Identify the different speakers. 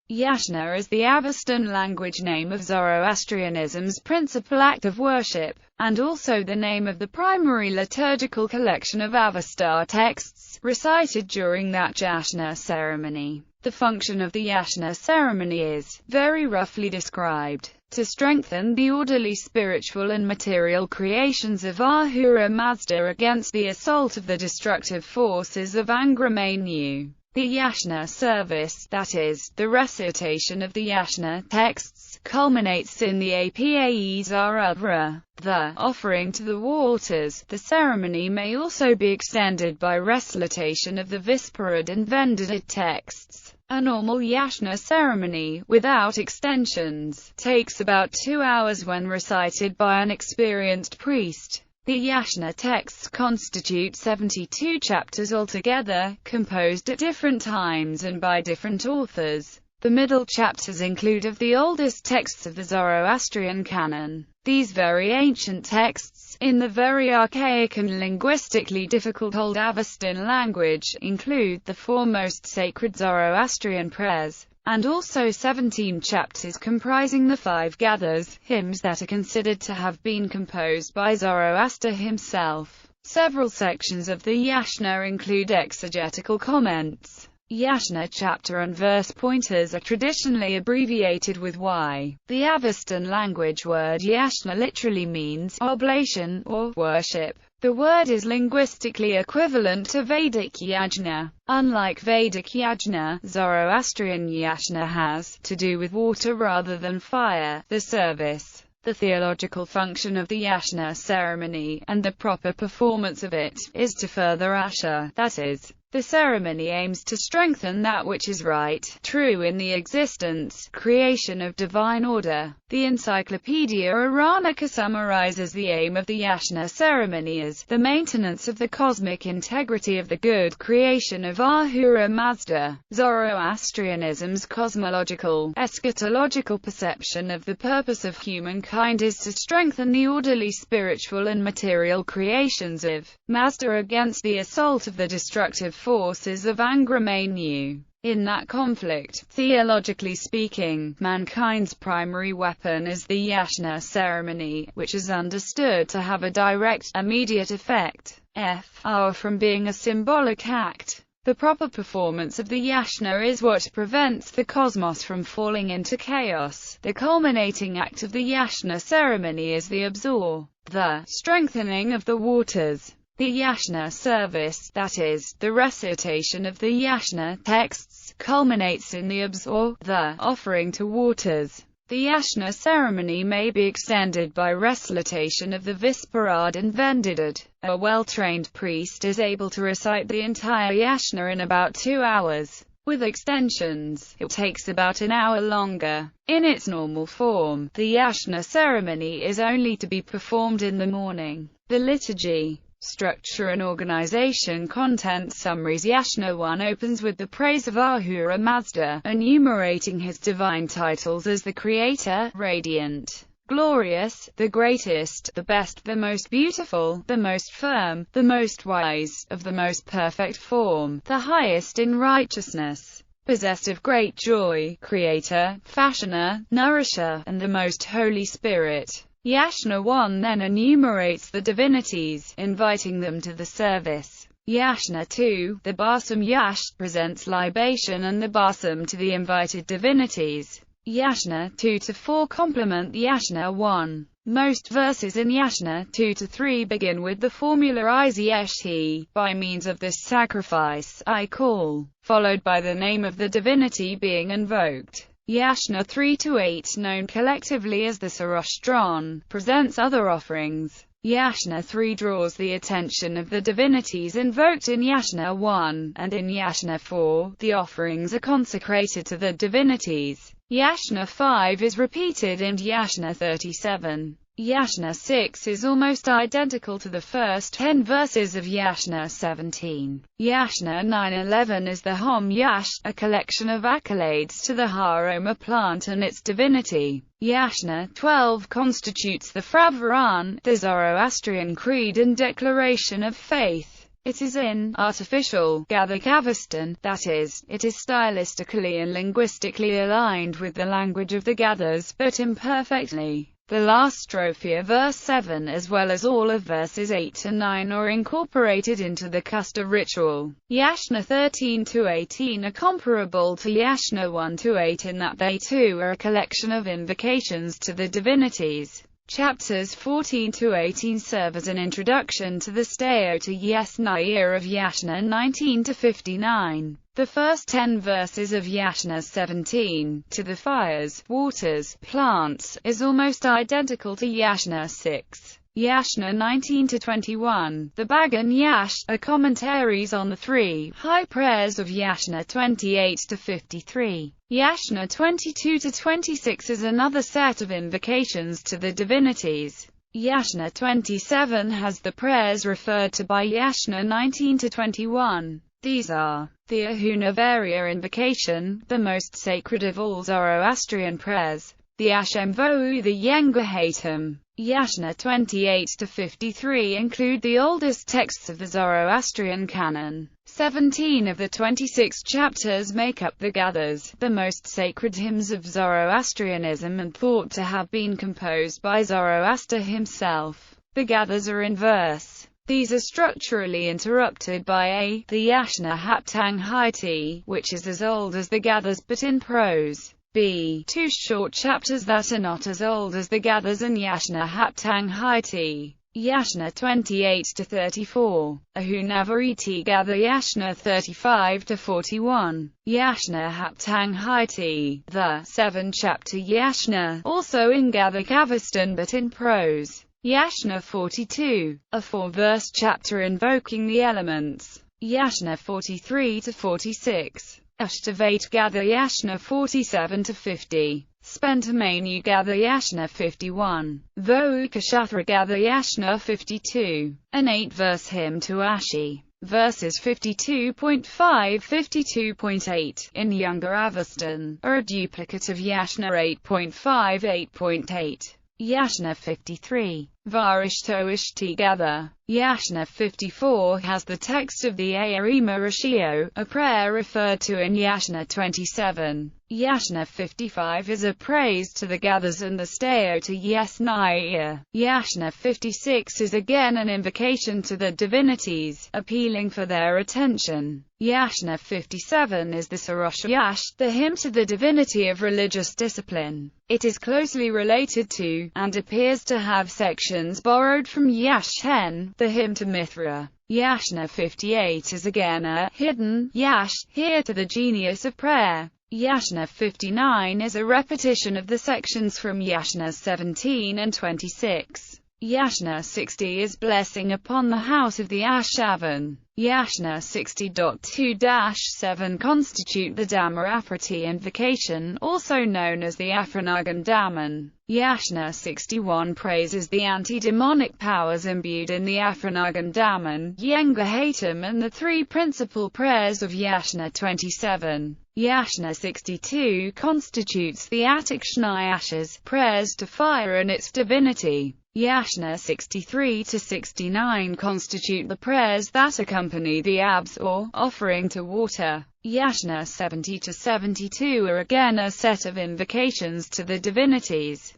Speaker 1: Yasna is the Avestan language name of Zoroastrianism's principal act of worship, and also the name of the primary liturgical collection of Avesta texts, recited during that Yasna ceremony. The function of the Yasna ceremony is, very roughly described, to strengthen the orderly spiritual and material creations of Ahura Mazda against the assault of the destructive forces of Angra Mainyu. The Yasna service, that is, the recitation of the Yasna texts, culminates in the Apaes Arudra, the offering to the waters. The ceremony may also be extended by recitation of the Visparad and Vendada texts. A normal Yasna ceremony, without extensions, takes about 2 hours when recited by an experienced priest. The Yasna texts constitute 72 chapters altogether, composed at different times and by different authors. The middle chapters include of the oldest texts of the Zoroastrian canon. These very ancient texts, in the very archaic and linguistically difficult Old Avestan language, include the foremost sacred Zoroastrian prayers, and also 17 chapters comprising the 5 gathas, hymns that are considered to have been composed by Zoroaster himself. Several sections of the Yasna include exegetical comments. Yasna chapter and verse pointers are traditionally abbreviated with Y. The Avestan language word Yasna literally means oblation or worship. The word is linguistically equivalent to Vedic yajna. Unlike Vedic yajna, Zoroastrian yasna has to do with water rather than fire. The service, the theological function of the Yasna ceremony, and the proper performance of it, is to further Asha, that is, the ceremony aims to strengthen that which is right, true in the existence, creation of divine order. The Encyclopedia Iranica summarizes the aim of the Yasna ceremony as the maintenance of the cosmic integrity of the good creation of Ahura Mazda. Zoroastrianism's cosmological, eschatological perception of the purpose of humankind is to strengthen the orderly spiritual and material creations of Mazda against the assault of the destructive forces of Angra Mainyu. In that conflict, theologically speaking, mankind's primary weapon is the Yasna ceremony, which is understood to have a direct, immediate effect, far from being a symbolic act. The proper performance of the Yasna is what prevents the cosmos from falling into chaos. The culminating act of the Yasna ceremony is the absor, the strengthening of the waters. The Yasna service, that is, the recitation of the Yasna texts, culminates in the absor, the offering to waters. The Yasna ceremony may be extended by recitation of the Visparad and Vendada. A well-trained priest is able to recite the entire Yasna in about 2 hours. With extensions, it takes about an hour longer. In its normal form, the Yasna ceremony is only to be performed in the morning. The liturgy, structure and organization. Content summaries. Yasna 1 opens with the praise of Ahura Mazda, enumerating his divine titles as the Creator, radiant, glorious, the greatest, the best, the most beautiful, the most firm, the most wise, of the most perfect form, the highest in righteousness, possessed of great joy, Creator, Fashioner, Nourisher, and the most Holy Spirit. Yasna 1 then enumerates the divinities, inviting them to the service. Yasna 2, the Basam Yash, presents libation and the Basam to the invited divinities. Yasna 2-4 complement Yasna 1. Most verses in Yasna 2-3 begin with the formula Izeshti, by means of this sacrifice, I call, followed by the name of the divinity being invoked. Yasna 3-8, known collectively as the Sarostron, presents other offerings. Yasna 3 draws the attention of the divinities invoked in Yasna 1, and in Yasna 4, the offerings are consecrated to the divinities. Yasna 5 is repeated in Yasna 37. Yasna 6 is almost identical to the first 10 verses of Yasna 17. Yasna 9-11 is the Hom Yash, a collection of accolades to the Haroma plant and its divinity. Yasna 12 constitutes the Fravaran, the Zoroastrian creed and declaration of faith. It is in artificial Gathic Avestan, that is, it is stylistically and linguistically aligned with the language of the Gathers, but imperfectly. The last strophe of verse 7 as well as all of verses 8 and 9 are incorporated into the Kusta ritual. Yasna 13-18 are comparable to Yasna 1-8 in that they too are a collection of invocations to the divinities. Chapters 14-18 serve as an introduction to the Steota Yasna of Yasna 19-59. The first 10 verses of Yasna 17, to the fires, waters, plants, is almost identical to Yasna 6. Yasna 19-21, the Bagan Yash, are commentaries on the 3 high prayers of Yasna 28-53. Yasna 22-26 is another set of invocations to the divinities. Yasna 27 has the prayers referred to by Yasna 19-21. These are the Ahunavaria invocation, the most sacred of all Zoroastrian prayers, the Ashem Vou, the Yengahatam. Yasna 28-53 include the oldest texts of the Zoroastrian canon. 17 of the 26 chapters make up the Gathas, the most sacred hymns of Zoroastrianism and thought to have been composed by Zoroaster himself. The Gathas are in verse. These are structurally interrupted by the Yasna Haptang Haiti, which is as old as the Gathas but in prose. B. 2 short chapters that are not as old as the Gathas and Yasna Haptang Haiti. Yasna 28-34, Ahunavariti Gatha Yasna 35-41, Yasna Haptang Haiti, the 7-chapter Yasna, also in Gathic Avestan but in prose. Yasna 42, a 4-verse chapter invoking the elements. Yasna 43-46. Ashtavate Gatha Yasna 47-50. Spentamanu Gatha Yasna 51. Vokashathra Gatha Yasna 52. An 8-verse hymn to Ashi. Verses 52.5-52.8, in Younger Avestan, are a duplicate of Yasna 8.5-8.8. Yasna 53. Varishtoishti Gatha. Yasna 54 has the text of the Ayarima Rashio, a prayer referred to in Yasna 27. Yasna 55 is a praise to the Gathas and the Steota Yasna. Yasna 56 is again an invocation to the divinities, appealing for their attention. Yasna 57 is the Sarosha Yash, the hymn to the divinity of religious discipline. It is closely related to, and appears to have sections borrowed from Yash 10, the hymn to Mithra. Yasna 58 is again a hidden Yash, here to the genius of prayer. Yasna 59 is a repetition of the sections from Yasna 17 and 26. Yasna 60 is blessing upon the house of the Ashavan. Yasna 60.2-7 constitute the Dhammaprati invocation, also known as the Afranagan Daman. Yasna 61 praises the anti-demonic powers imbued in the Afranagan Daman, Yengahatam and the 3 principal prayers of Yasna 27. Yasna 62 constitutes the Attribution, prayers to fire and its divinity. Yasna 63-69 constitute the prayers that accompany the abs or offering to water. Yasna 70-72 are again a set of invocations to the divinities.